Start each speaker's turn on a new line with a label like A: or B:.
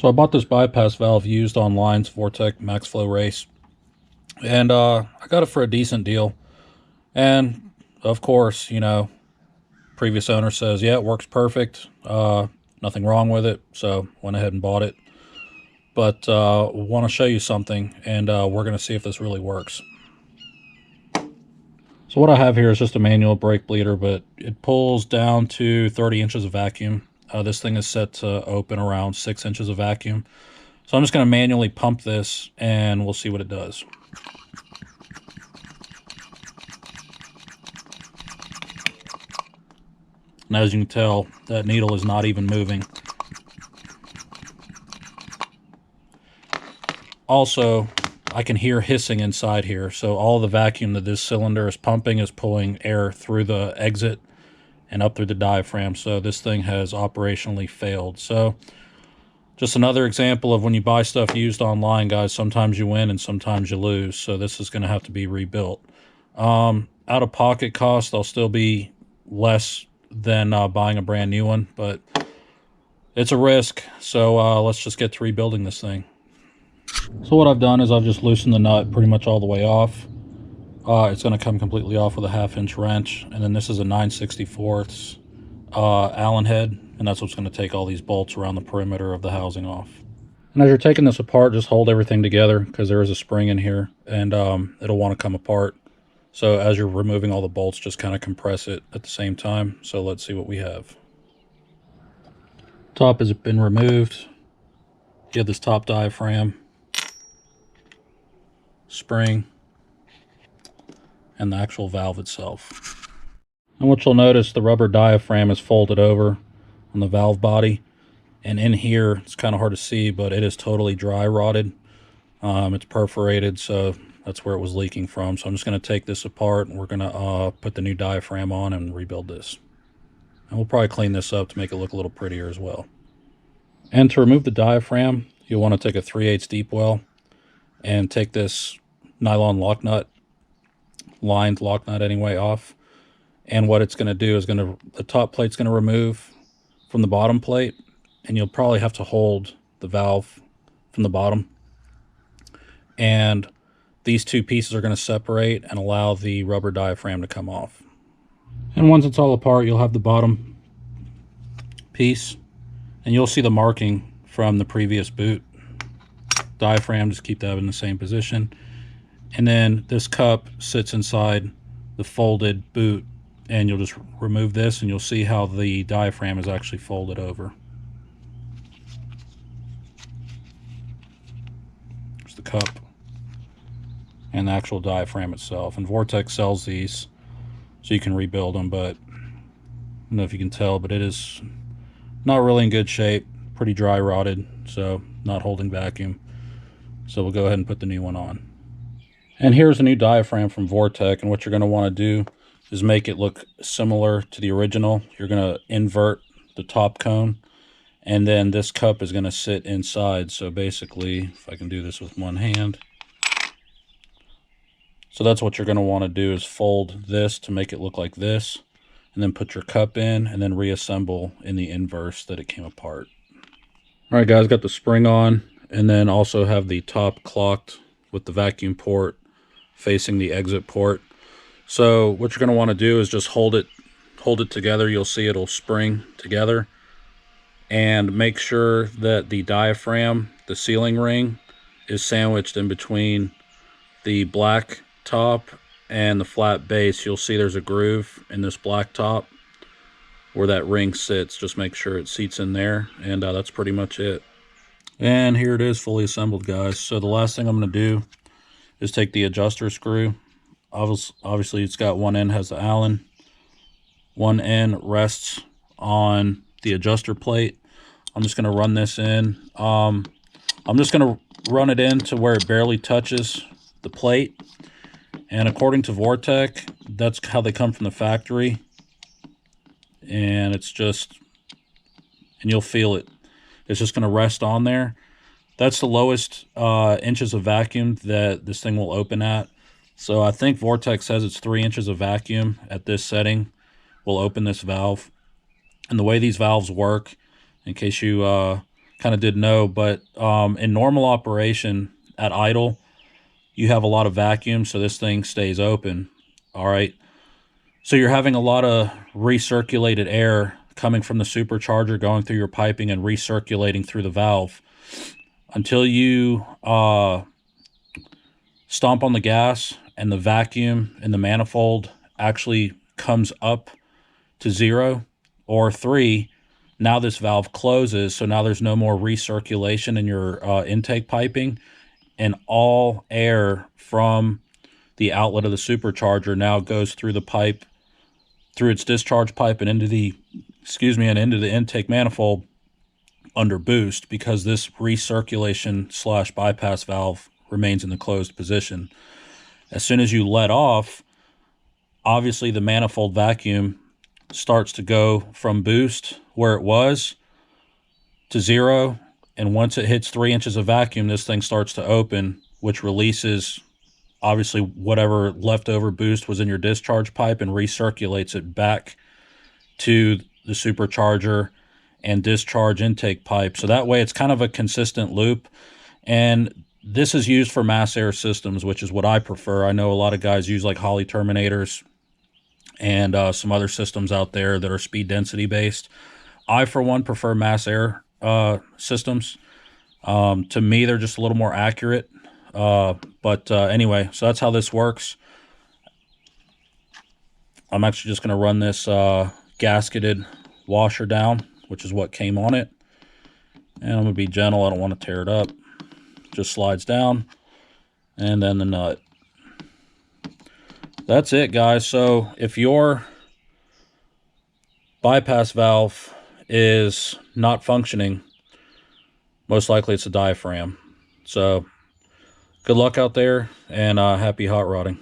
A: So I bought this bypass valve used online, it's Vortec Max Flow Race, and I got it for a decent deal. And of course, previous owner says, yeah, it works perfect, nothing wrong with it, so went ahead and bought it. But want to show you something, and we're going to see if this really works. So what I have here is just a manual brake bleeder, but it pulls down to 30 inches of vacuum. This thing is set to open around 6 inches of vacuum. So I'm just going to manually pump this, and we'll see what it does. And as you can tell, that needle is not even moving. Also, I can hear hissing inside here, so all the vacuum that this cylinder is pumping is pulling air through the exit and up through the diaphragm, so this thing has operationally failed. So just another example of when you buy stuff used online, guys, sometimes you win and sometimes you lose, so this is going to have to be rebuilt. Out-of-pocket cost, they'll still be less than buying a brand new one, but it's a risk, so let's just get to rebuilding this thing. So what I've done is I've just loosened the nut pretty much all the way off. It's going to come completely off with a 1/2-inch wrench, and then this is a 9/64 Allen head, and that's what's going to take all these bolts around the perimeter of the housing off. And as you're taking this apart, just hold everything together because there is a spring in here, and it'll want to come apart. So as you're removing all the bolts, just kind of compress it at the same time. So let's see what we have. Top has been removed. You have this top diaphragm, spring, and the actual valve itself. And what you'll notice, the rubber diaphragm is folded over on the valve body. And in here, it's kind of hard to see, but it is totally dry rotted. It's perforated, so that's where it was leaking from. So I'm just going to take this apart, and we're going to put the new diaphragm on and rebuild this. And we'll probably clean this up to make it look a little prettier as well. And to remove the diaphragm, you'll want to take a 3/8 deep well and take this nylon lock nut, lined lock nut anyway, off. And what it's going to do is the top plate's going to remove from the bottom plate, and you'll probably have to hold the valve from the bottom. And these two pieces are going to separate and allow the rubber diaphragm to come off. And once it's all apart, you'll have the bottom piece, and you'll see the marking from the previous boot. Diaphragm, just keep that in the same position. And then this cup sits inside the folded boot, and you'll just remove this, and you'll see how the diaphragm is actually folded over. There's the cup and the actual diaphragm itself. And Vortec sells these so you can rebuild them, but I don't know if you can tell, but it is not really in good shape, pretty dry rotted, so not holding vacuum. So we'll go ahead and put the new one on. And here's a new diaphragm from Vortec, and what you're going to want to do is make it look similar to the original. You're going to invert the top cone, and then this cup is going to sit inside. So basically, if I can do this with one hand. So that's what you're going to want to do, is fold this to make it look like this, and then put your cup in, and then reassemble in the inverse that it came apart. All right, guys, got the spring on, and then also have the top clocked with the vacuum port facing the exit port. So what you're going to want to do is just hold it together. You'll see it'll spring together, and make sure that the diaphragm, the sealing ring, is sandwiched in between the black top and the flat base. You'll see there's a groove in this black top where that ring sits. Just make sure it seats in there, and that's pretty much it. And here it is, fully assembled, guys. So the last thing I'm going to do is take the adjuster screw. Obviously it's got one end has the Allen, one end rests on the adjuster plate. I'm just going to run this in. I'm just going to run it in to where it barely touches the plate, and according to Vortec, that's how they come from the factory. And it's just, and you'll feel it, it's just going to rest on there. That's the lowest inches of vacuum that this thing will open at. So I think Vortec says it's 3 inches of vacuum at this setting will open this valve. And the way these valves work, in case you kind of did know, but in normal operation at idle, you have a lot of vacuum, so this thing stays open. All right. So you're having a lot of recirculated air coming from the supercharger, going through your piping and recirculating through the valve until you stomp on the gas and the vacuum in the manifold actually comes up to 0 or 3. Now this valve closes, so now there's no more recirculation in your intake piping, and all air from the outlet of the supercharger now goes through the pipe, through its discharge pipe, and into the intake manifold under boost, because this recirculation / bypass valve remains in the closed position. As soon as you let off, obviously the manifold vacuum starts to go from boost where it was to 0, and once it hits 3 inches of vacuum, this thing starts to open, which releases obviously whatever leftover boost was in your discharge pipe and recirculates it back to the supercharger and discharge intake pipe. So that way it's kind of a consistent loop. And this is used for mass air systems, which is what I prefer. I know a lot of guys use like Holley terminators and some other systems out there that are speed density based. I, for one, prefer mass air systems. To me, they're just a little more accurate. But anyway, so that's how this works. I'm actually just going to run this gasketed washer down, which is what came on it. And I'm going to be gentle. I don't want to tear it up. Just slides down. And then the nut. That's it, guys. So if your bypass valve is not functioning, most likely it's a diaphragm. So good luck out there, and happy hot rodding.